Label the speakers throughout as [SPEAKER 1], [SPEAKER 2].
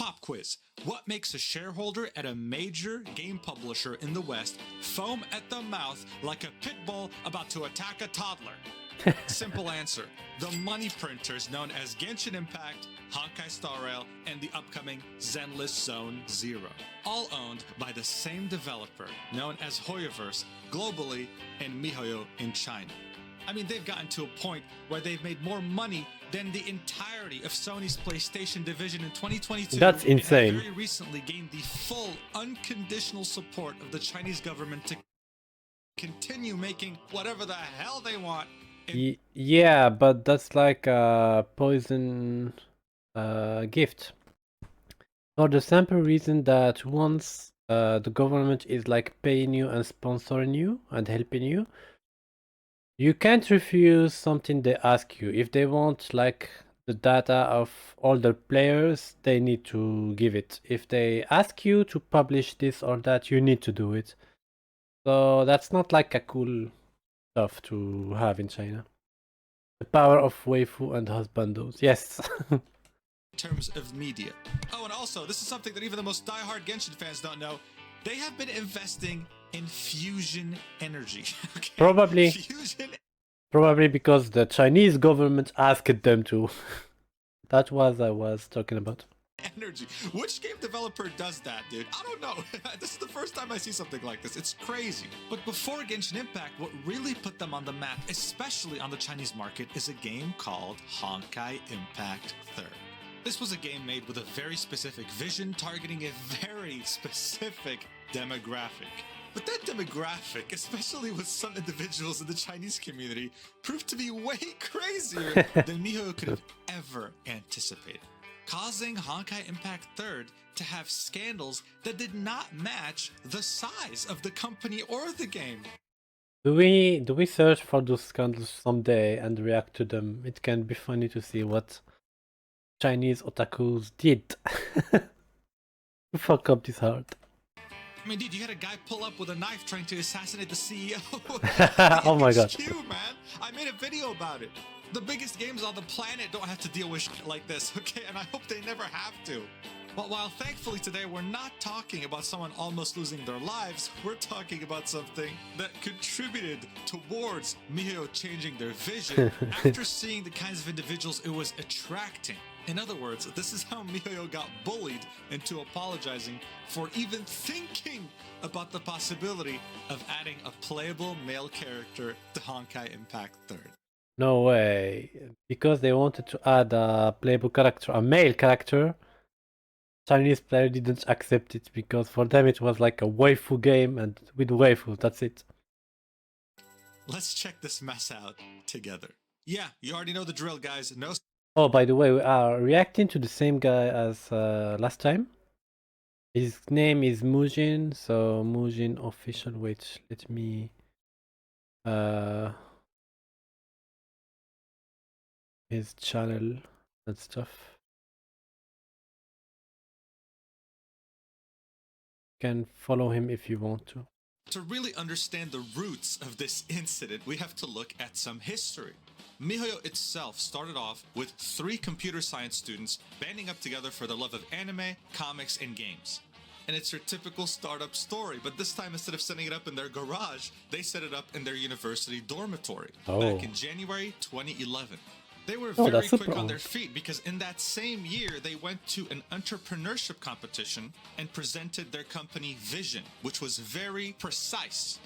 [SPEAKER 1] Pop quiz. What makes a shareholder at a major game publisher in the West foam at the mouth like a pit bull about to attack a toddler? Simple answer. The money printers known as Genshin Impact, Honkai Star Rail, and the upcoming Zenless Zone Zero. All owned by the same developer, known as Hoyoverse globally and Mihoyo in China. I mean, they've gotten to a point where they've made more money than the entirety of Sony's PlayStation division in 2022.
[SPEAKER 2] That's insane.
[SPEAKER 1] And very recently gained the full, unconditional support of the Chinese government to continue making whatever the hell they want.
[SPEAKER 2] Yeah, but that's like a poison gift. For the simple reason that once the government is like paying you and sponsoring you and helping you, you can't refuse something they ask you. If they want like the data of all the players, they need to give it. If they ask you to publish this or that, you need to do it. So that's not like a cool stuff to have in China. The power of waifu and husbandos. Yes.
[SPEAKER 1] In terms of media. Oh, and also, this is something that even the most diehard Genshin fans don't know. They have been investing in fusion energy. Okay?
[SPEAKER 2] Probably.
[SPEAKER 1] Fusion
[SPEAKER 2] Probably because the Chinese government asked them to. That was I was talking about.
[SPEAKER 1] energy. Which game developer does that, dude? I don't know. This is the first time I see something like this. It's crazy. But before Genshin Impact, what really put them on the map, especially on the Chinese market, is a game called Honkai Impact Third. This was a game made with a very specific vision, targeting a very specific demographic. But that demographic, especially with some individuals in the Chinese community, proved to be way crazier than Mihoyo could have ever anticipated, causing Honkai Impact Third to have scandals that did not match the size of the company or the game.
[SPEAKER 2] Do we search for those scandals someday and react to them? It can be funny to see what Chinese otakus did to fuck up this heart.
[SPEAKER 1] I mean, dude, you had a guy pull up with a knife trying to assassinate the CEO.
[SPEAKER 2] Oh my god.
[SPEAKER 1] HQ, man. I made a video about it. The biggest games on the planet don't have to deal with shit like this, okay? And I hope they never have to. But while thankfully today we're not talking about someone almost losing their lives, we're talking about something that contributed towards Mihoyo changing their vision after seeing the kinds of individuals it was attracting. In other words, this is how Mihoyo got bullied into apologizing for even thinking about the possibility of adding a playable male character to Honkai Impact Third.
[SPEAKER 2] No way. Because they wanted to add a playable character, a male character, Chinese player didn't accept it because for them it was like a waifu game and with waifu, that's it.
[SPEAKER 1] Let's check this mess out together. Yeah, you already know the drill, guys. No.
[SPEAKER 2] Oh, by the way, we are reacting to the same guy as last time. His name is Mujin, so Mujin official. Wait, let me his channel and stuff. You can follow him if you want to.
[SPEAKER 1] To really understand the roots of this incident, we have to look at some history. Mihoyo itself started off with 3 computer science students banding up together for the love of anime, comics, and games. And it's your typical startup story, but this time instead of setting it up in their garage, they set it up in their university dormitory back in January 2011. They were very quick on their feet because in that same year, they went to an entrepreneurship competition and presented their company vision, which was very precise.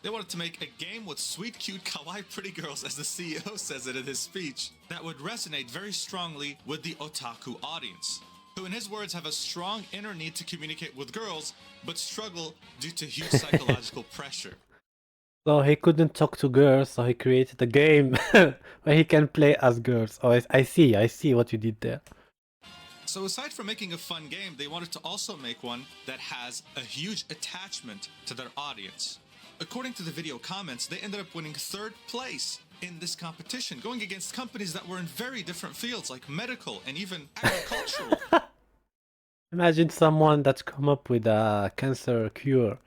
[SPEAKER 1] They wanted to make a game with sweet, cute, kawaii, pretty girls, as the CEO says it in his speech, that would resonate very strongly with the otaku audience, who in his words have a strong inner need to communicate with girls, but struggle due to huge psychological pressure.
[SPEAKER 2] So he couldn't talk to girls, so he created a game where he can play as girls. Oh, I see what you did there.
[SPEAKER 1] So aside from making a fun game, they wanted to also make one that has a huge attachment to their audience. According to the video comments, they ended up winning 3rd place in this competition, going against companies that were in very different fields like medical and even agricultural.
[SPEAKER 2] Imagine someone that's come up with a cancer cure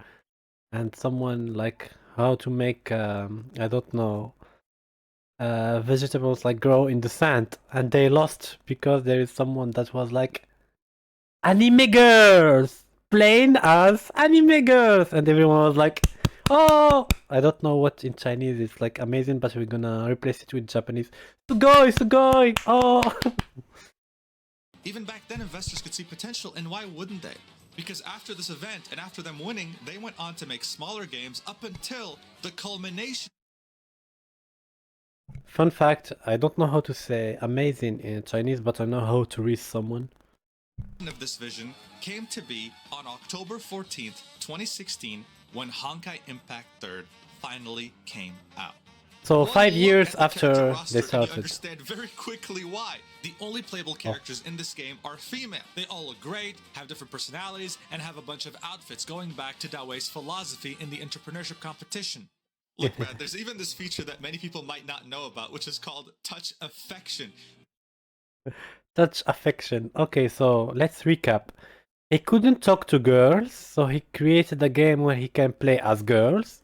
[SPEAKER 2] and someone like how to make I don't know vegetables like grow in the sand, and they lost because there is someone that was like, anime girls, playing as anime girls, and everyone was like, "Oh, I don't know what in Chinese it's like amazing, but we're gonna replace it with Japanese. Sugoi, sugoi, oh."
[SPEAKER 1] Even back then, investors could see potential, and why wouldn't they? Because after this event and after them winning, they went on to make smaller games up until the culmination
[SPEAKER 2] Fun fact, I don't know how to say amazing in Chinese, but I know how to read someone.
[SPEAKER 1] of this vision came to be on October 14th, 2016, when Honkai Impact Third finally came out.
[SPEAKER 2] So
[SPEAKER 1] One
[SPEAKER 2] 5
[SPEAKER 1] look
[SPEAKER 2] years
[SPEAKER 1] at the character
[SPEAKER 2] after
[SPEAKER 1] roster
[SPEAKER 2] they
[SPEAKER 1] and you
[SPEAKER 2] started.
[SPEAKER 1] understand very quickly why. The only playable characters in this game are female. They all look great, have different personalities, and have a bunch of outfits going back to Daoi's philosophy in the entrepreneurship competition. Look, man, there's even this feature that many people might not know about, which is called touch affection.
[SPEAKER 2] Touch affection. Okay, so let's recap. He couldn't talk to girls, so he created a game where he can play as girls,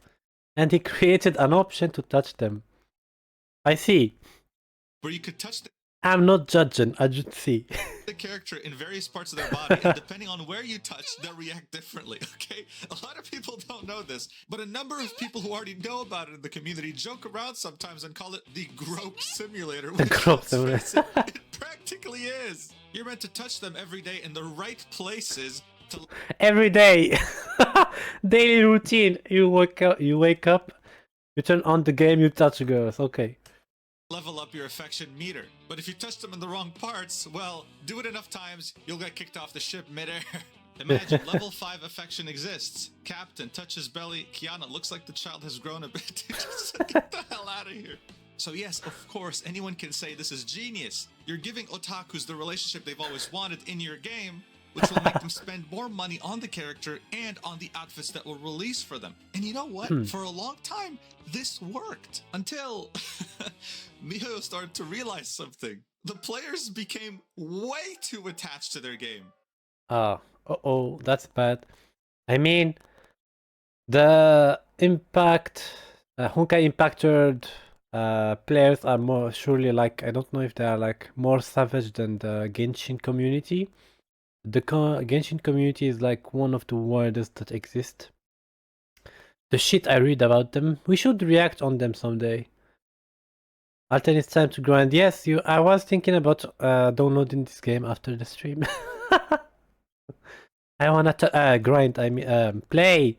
[SPEAKER 2] and he created an option to touch them. I see.
[SPEAKER 1] Where you could touch
[SPEAKER 2] I'm not judging, I just see.
[SPEAKER 1] the character in various parts of their body, and depending on where you touch, they'll react differently, okay? A lot of people don't know this, but a number of people who already know about it in the community joke around sometimes and call it the grope simulator.
[SPEAKER 2] The grope simulator.
[SPEAKER 1] It practically is. You're meant to touch them every day in the right places to
[SPEAKER 2] Every day. Daily routine. You wake up, you turn on the game, you touch girls. Okay.
[SPEAKER 1] level up your affection meter. But if you touch them in the wrong parts, well, do it enough times, you'll get kicked off the ship midair. Imagine level 5 affection exists. Captain touches belly. Kiana looks like the child has grown a bit. Just get the hell out of here. So yes, of course, anyone can say this is genius. You're giving otakus the relationship they've always wanted in your game, which will make them spend more money on the character and on the outfits that will release for them. And you know what? For a long time, this worked. Until Mihoyo started to realize something. The players became way too attached to their game.
[SPEAKER 2] Uh-oh, that's bad. I mean, the Honkai Impact Third players are more surely like, I don't know if they are like more savage than the Genshin community. The Genshin community is like one of the wildest that exist. The shit I read about them, we should react on them someday. Alten, it's time to grind. Yes, I was thinking about downloading this game after the stream. I wanna grind. I mean, play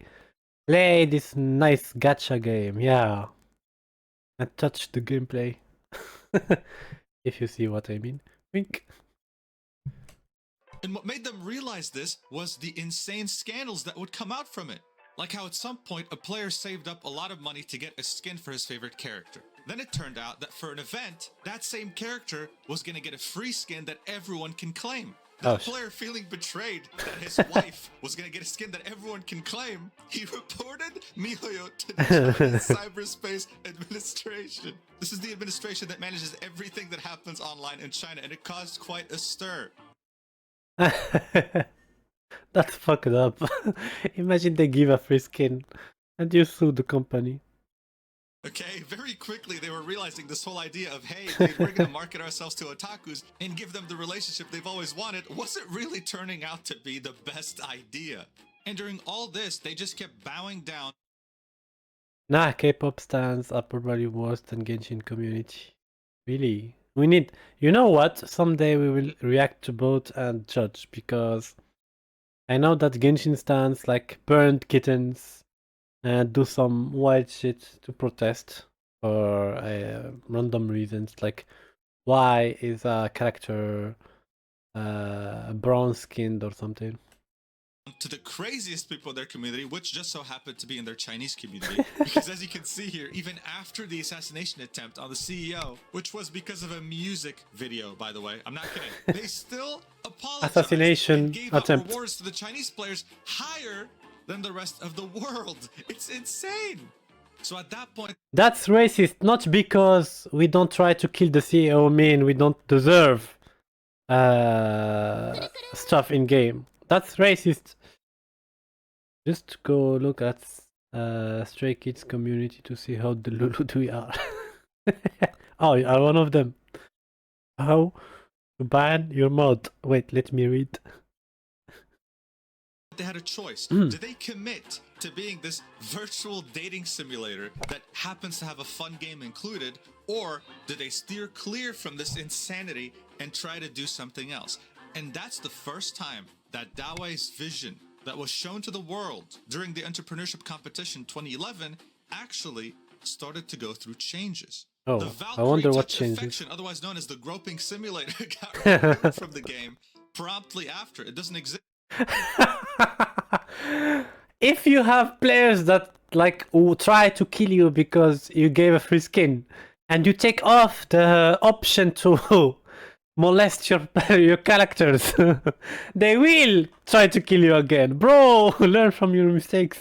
[SPEAKER 2] this nice gacha game. Yeah, and touch the gameplay. If you see what I mean. Wink.
[SPEAKER 1] And what made them realize this was the insane scandals that would come out from it. Like how at some point a player saved up a lot of money to get a skin for his favorite character. Then it turned out that for an event, that same character was going to get a free skin that everyone can claim. That player feeling betrayed that his wife was going to get a skin that everyone can claim, he reported Mihoyo to the Chinese Cyberspace Administration. This is the administration that manages everything that happens online in China, and it caused quite a stir.
[SPEAKER 2] That's fucked up. Imagine they give a free skin and you sue the company.
[SPEAKER 1] Okay, very quickly they were realizing this whole idea of, hey, dude, we're gonna market ourselves to otakus and give them the relationship they've always wanted wasn't really turning out to be the best idea. And during all this, they just kept bowing down.
[SPEAKER 2] Nah, K-pop stans are probably worse than Genshin community. Really? We need, you know what? Someday we will react to both and judge, because I know that Genshin stans like burned kittens and do some wild shit to protest for random reasons, like why is a character brown skinned or something.
[SPEAKER 1] To the craziest people in their community, which just so happened to be in their Chinese community. Because as you can see here, even after the assassination attempt on the CEO, which was because of a music video, by the way, I'm not kidding, they still apologized and gave out rewards to the Chinese players higher than the rest of the world. It's insane. So at that point,
[SPEAKER 2] that's racist, not because we don't try to kill the CEO, mean we don't deserve stuff in game. That's racist. Just go look at Stray Kids community to see how deluded we are. Oh, you are one of them. How to ban your mod? Wait, let me read.
[SPEAKER 1] they had a choice. Do they commit to being this virtual dating simulator that happens to have a fun game included, or do they steer clear from this insanity and try to do something else? And that's the first time that Dawei's vision that was shown to the world during the entrepreneurship competition 2011 actually started to go through changes.
[SPEAKER 2] Oh,
[SPEAKER 1] The
[SPEAKER 2] I
[SPEAKER 1] Valkyrie
[SPEAKER 2] wonder what
[SPEAKER 1] Touch
[SPEAKER 2] changes.
[SPEAKER 1] Affection, otherwise known as the groping simulator, got removed from the game promptly after. It doesn't exist.
[SPEAKER 2] If you have players that like who try to kill you because you gave a free skin, and you take off the option to molest your characters, they will try to kill you again. Bro, learn from your mistakes.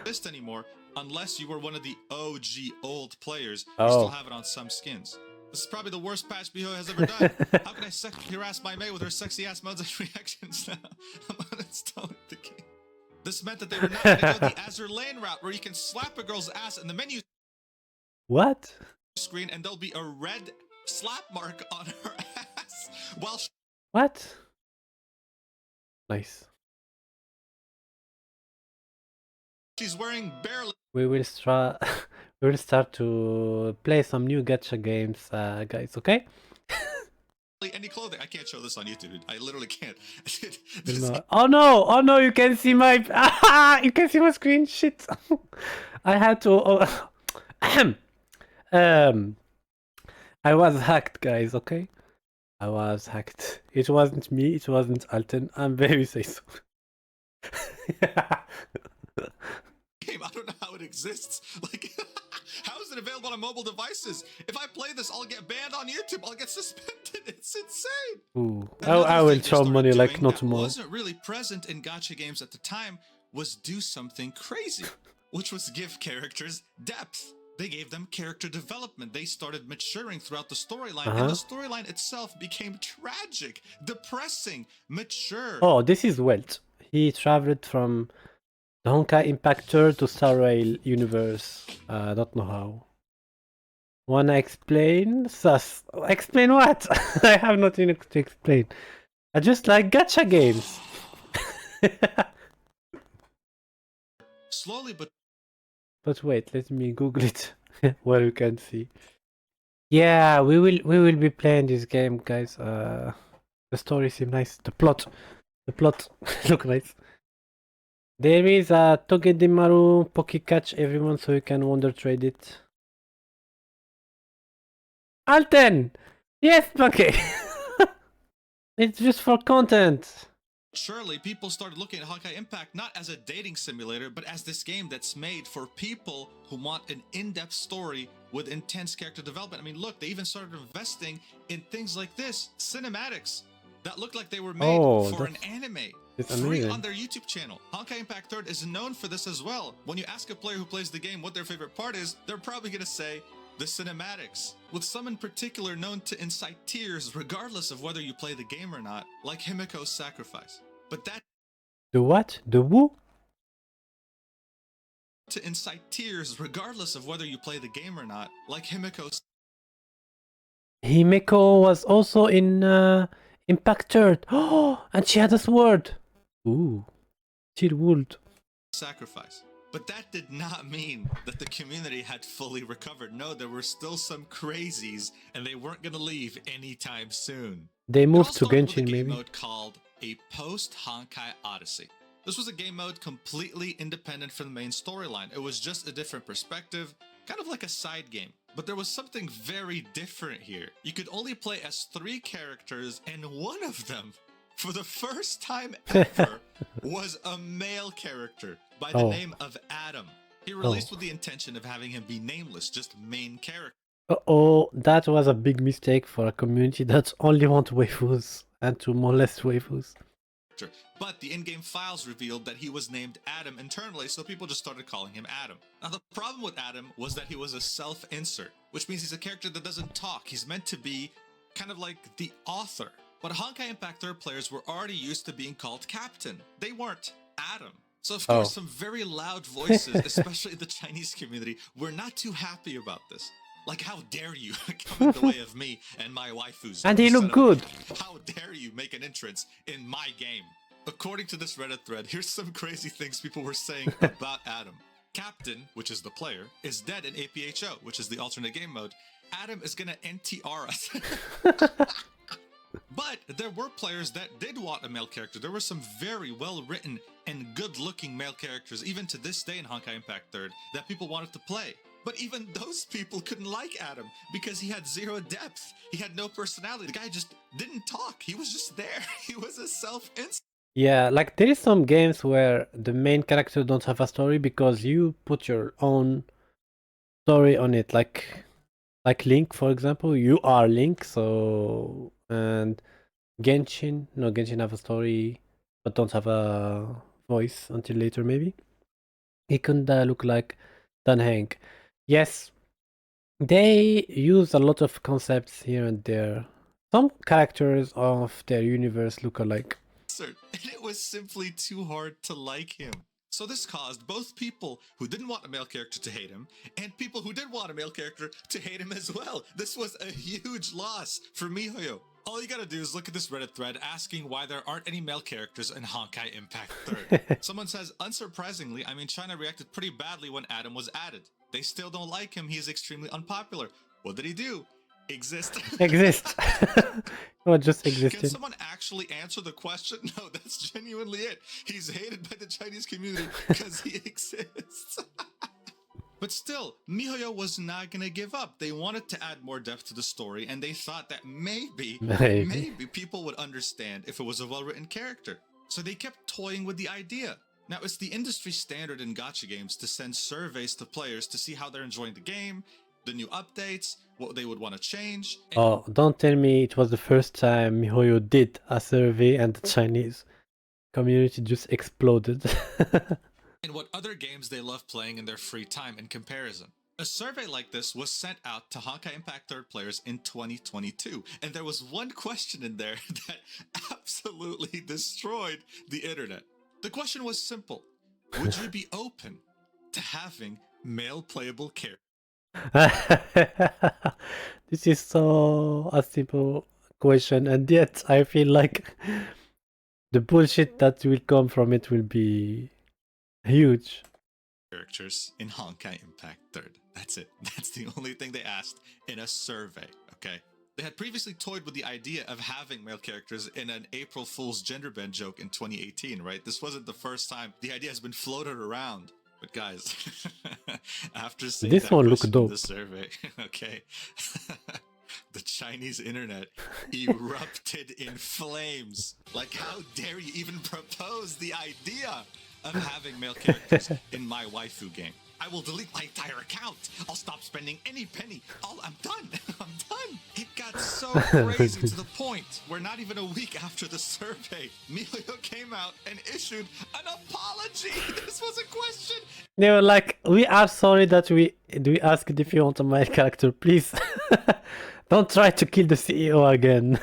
[SPEAKER 1] Exist anymore unless you were one of the OG old players who
[SPEAKER 2] Oh.
[SPEAKER 1] still have it on some skins. This is probably the worst patch Mihoyo has ever done. How can I sexually harass my mate with her sexy ass modes and reactions now? I'm uninstalling the game. This meant that they were now going to go the Azur Lane route, where you can slap a girl's ass in the menu
[SPEAKER 2] What?
[SPEAKER 1] screen and there'll be a red slap mark on her ass while
[SPEAKER 2] What? Nice.
[SPEAKER 1] she's wearing barely
[SPEAKER 2] We will start. We will start to play some new gacha games, guys. Okay?
[SPEAKER 1] any clothing. I can't show this on YouTube, dude. I literally can't. This
[SPEAKER 2] No. Oh no! Oh no! You can see my. You can see my screen. Shit! I had to. I was hacked, guys. Okay? I was hacked. It wasn't me. It wasn't Alten. I'm very sorry.
[SPEAKER 1] game, I don't know how it exists. Like, how is it available on mobile devices? If I play this, I'll get banned on YouTube. I'll get suspended. It's insane.
[SPEAKER 2] Ooh,
[SPEAKER 1] Another
[SPEAKER 2] I will
[SPEAKER 1] thing they
[SPEAKER 2] throw
[SPEAKER 1] started
[SPEAKER 2] money like
[SPEAKER 1] doing
[SPEAKER 2] no
[SPEAKER 1] that
[SPEAKER 2] tomorrow.
[SPEAKER 1] wasn't really present in gacha games at the time was do something crazy, which was give characters depth. They gave them character development. They started maturing throughout the storyline, and the storyline itself became tragic, depressing, mature.
[SPEAKER 2] Oh, this is Welt. He traveled from the Honkai Impact Third to Star Rail universe. I don't know how. Wanna explain? Sus. Explain what? I have nothing to explain. I just like gacha games.
[SPEAKER 1] Slowly
[SPEAKER 2] But wait, let me Google it where you can see. Yeah, we will be playing this game, guys. The story seems nice. The plot look nice. There is a Togedemaru Pokecatch everyone, so you can wonder trade it. Alten! Yes, okay. It's just for content.
[SPEAKER 1] surely people started looking at Honkai Impact not as a dating simulator, but as this game that's made for people who want an in-depth story with intense character development. I mean, look, they even started investing in things like this, cinematics, that looked like they were made for an anime.
[SPEAKER 2] It's
[SPEAKER 1] Free
[SPEAKER 2] amazing.
[SPEAKER 1] on their YouTube channel. Honkai Impact Third is known for this as well. When you ask a player who plays the game what their favorite part is, they're probably going to say the cinematics, with some in particular known to incite tears regardless of whether you play the game or not, like Himiko's sacrifice. But that
[SPEAKER 2] The what? The who?
[SPEAKER 1] to incite tears regardless of whether you play the game or not, like Himiko's
[SPEAKER 2] Himeko was also in Impact Third. Oh, and she had a sword. Ooh, chill wood.
[SPEAKER 1] sacrifice. But that did not mean that the community had fully recovered. No, there were still some crazies, and they weren't going to leave anytime soon.
[SPEAKER 2] They
[SPEAKER 1] It all
[SPEAKER 2] moved to
[SPEAKER 1] started with a
[SPEAKER 2] Genshin,
[SPEAKER 1] game
[SPEAKER 2] maybe.
[SPEAKER 1] mode called a post-Honkai Odyssey. This was a game mode completely independent from the main storyline. It was just a different perspective, kind of like a side game. But there was something very different here. You could only play as 3 characters, and one of them, for the first time ever, was a male character by the name of Adam. He released with the intention of having him be nameless, just main character.
[SPEAKER 2] Uh-oh, that was a big mistake for a community that only want waifus and to molest waifus.
[SPEAKER 1] But the in-game files revealed that he was named Adam internally, so people just started calling him Adam. Now the problem with Adam was that he was a self-insert, which means he's a character that doesn't talk. He's meant to be kind of like the author. But Honkai Impact Third players were already used to being called Captain. They weren't Adam. So of course some very loud voices, especially the Chinese community, were not too happy about this. Like, how dare you come in the way of me and my waifus?
[SPEAKER 2] And he looked good.
[SPEAKER 1] How dare you make an entrance in my game? According to this Reddit thread, here's some crazy things people were saying about Adam. Captain, which is the player, is dead in APHO, which is the alternate game mode. Adam is gonna NTR us. But there were players that did want a male character. There were some very well-written and good-looking male characters, even to this day in Honkai Impact Third, that people wanted to play. But even those people couldn't like Adam because he had zero depth. He had no personality. The guy just didn't talk. He was just there. He was a self-insert.
[SPEAKER 2] Yeah, like there is some games where the main character don't have a story because you put your own story on it. Like Link, for example, you are Link, so and Genshin have a story but don't have a voice until later maybe. He can look like unhinged. Yes, they use a lot of concepts here and there. Some characters of their universe look alike.
[SPEAKER 1] And it was simply too hard to like him. So this caused both people who didn't want a male character to hate him and people who did want a male character to hate him as well. This was a huge loss for Mihoyo. All you gotta do is look at this Reddit thread asking why there aren't any male characters in Honkai Impact Third. Someone says, unsurprisingly, China reacted pretty badly when Adam was added. They still don't like him. He is extremely unpopular. What did he do? Exist.
[SPEAKER 2] Exist. Or just existed.
[SPEAKER 1] Can someone actually answer the question? No, that's genuinely it. He's hated by the Chinese community because he exists. But still, Mihoyo was not gonna give up. They wanted to add more depth to the story, and they thought that maybe people would understand if it was a well-written character. So they kept toying with the idea. Now, it's the industry standard in gacha games to send surveys to players to see how they're enjoying the game, the new updates, what they would want to change.
[SPEAKER 2] Oh, don't tell me it was the first time Mihoyo did a survey and the Chinese community just exploded.
[SPEAKER 1] And what other games they love playing in their free time in comparison. A survey like this was sent out to Honkai Impact Third players in 2022, and there was one question in there that absolutely destroyed the internet. The question was simple. Would you be open to having male playable characters?
[SPEAKER 2] This is so a simple question, and yet I feel like the bullshit that will come from it will be huge.
[SPEAKER 1] Characters in Honkai Impact Third. That's it. That's the only thing they asked in a survey, okay? They had previously toyed with the idea of having male characters in an April Fool's gender bend joke in 2018, right? This wasn't the first time the idea has been floated around. But guys, after seeing
[SPEAKER 2] this
[SPEAKER 1] that
[SPEAKER 2] one look
[SPEAKER 1] question
[SPEAKER 2] dope.
[SPEAKER 1] in the survey, okay, the Chinese internet erupted in flames. Like, how dare you even propose the idea of having male characters in my waifu game? I will delete my entire account. I'll stop spending any penny. I'm done. I'm done. It got so crazy to the point where not even a week after the survey, Mihoyo came out and issued an apology. This was a question.
[SPEAKER 2] They were like, we are sorry that we asked if you want a male character. Please, don't try to kill the CEO again.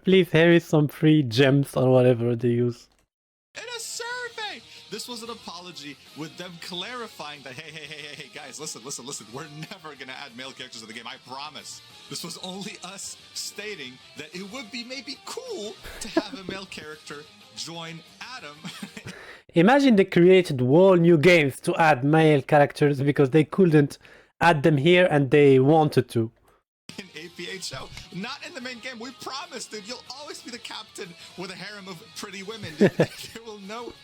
[SPEAKER 2] Please, here is some free gems or whatever they use.
[SPEAKER 1] In a survey. This was an apology with them clarifying that, hey, guys, listen. We're never going to add male characters to the game, I promise. This was only us stating that it would be maybe cool to have a male character join Adam.
[SPEAKER 2] Imagine they created whole new games to add male characters because they couldn't add them here and they wanted to.
[SPEAKER 1] In APHO, not in the main game. We promise, dude. You'll always be the captain with a harem of pretty women. Dude.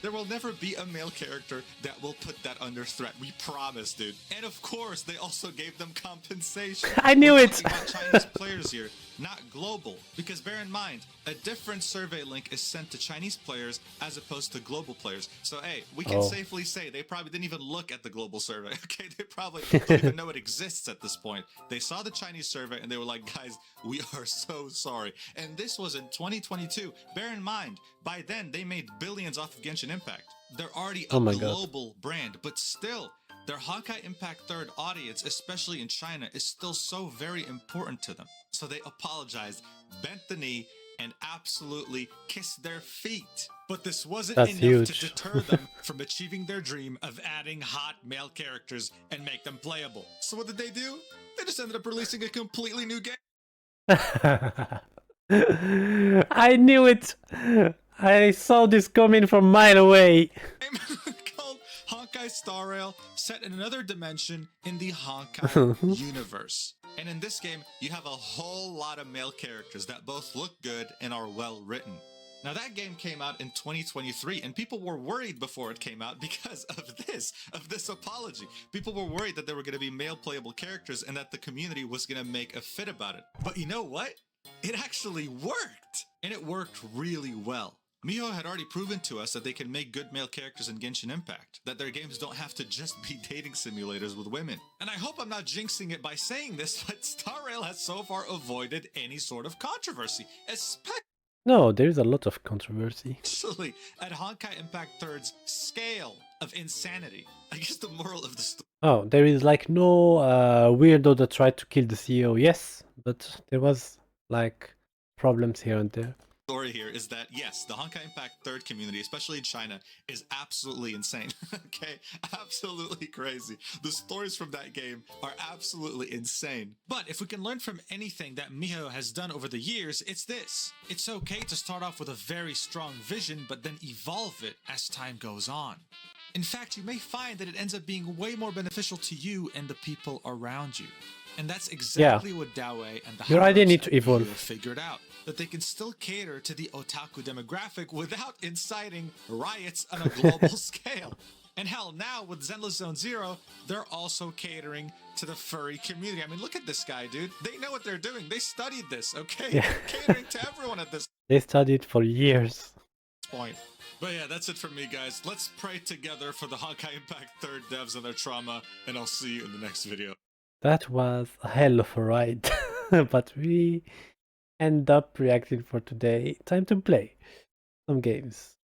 [SPEAKER 1] There will never be a male character that will put that under threat. We promise, dude. And of course, they also gave them compensation.
[SPEAKER 2] I knew
[SPEAKER 1] We're
[SPEAKER 2] it.
[SPEAKER 1] talking about Chinese players here, not global. Because bear in mind, a different survey link is sent to Chinese players as opposed to global players. So hey, we can safely say they probably didn't even look at the global survey. Okay, they probably don't even know it exists at this point. They saw the Chinese survey and they were like, guys, we are so sorry. And this was in 2022. Bear in mind, by then they made billions off of Genshin Impact. They're already a global brand, but still, their Honkai Impact Third audience, especially in China, is still so very important to them. So they apologized, bent the knee, and absolutely kissed their feet. But this wasn't enough to deter them from achieving their dream of adding hot male characters and make them playable. So what did they do? They just ended up releasing a completely new game.
[SPEAKER 2] I knew it. I saw this coming from a mile away.
[SPEAKER 1] Called Honkai Star Rail, set in another dimension in the Honkai universe. And in this game, you have a whole lot of male characters that both look good and are well written. Now that game came out in 2023 and people were worried before it came out because of this apology. People were worried that there were going to be male playable characters and that the community was going to make a fit about it. But you know what? It actually worked! And it worked really well. Mihoyo had already proven to us that they can make good male characters in Genshin Impact, that their games don't have to just be dating simulators with women. And I hope I'm not jinxing it by saying this, but Star Rail has so far avoided any sort of controversy,
[SPEAKER 2] No, there is a lot of controversy.
[SPEAKER 1] especially at Honkai Impact Third's scale of insanity. I guess the moral of the story
[SPEAKER 2] Oh, there is like no weirdo that tried to kill the CEO. Yes, but there was like problems here and there.
[SPEAKER 1] here is that yes, the Honkai Impact Third community, especially in China, is absolutely insane. Okay, absolutely crazy. The stories from that game are absolutely insane. But if we can learn from anything that Mihoyo has done over the years, it's this. It's okay to start off with a very strong vision, but then evolve it as time goes on. In fact, you may find that it ends up being way more beneficial to you and the people around you. And that's exactly what Dawe and the
[SPEAKER 2] Your idea
[SPEAKER 1] Haros
[SPEAKER 2] need to
[SPEAKER 1] at
[SPEAKER 2] evolve.
[SPEAKER 1] Mihoyo figured out. That they can still cater to the otaku demographic without inciting riots on a global scale. And hell, now with Zenless Zone Zero, they're also catering to the furry community. I mean, look at this guy, dude. They know what they're doing. They studied this, okay?
[SPEAKER 2] Yeah.
[SPEAKER 1] They're catering to everyone at this
[SPEAKER 2] They studied for years.
[SPEAKER 1] point. But yeah, that's it from me, guys. Let's pray together for the Honkai Impact Third devs and their trauma, and I'll see you in the next video.
[SPEAKER 2] That was a hell of a ride. But we end up reacting for today. Time to play some games.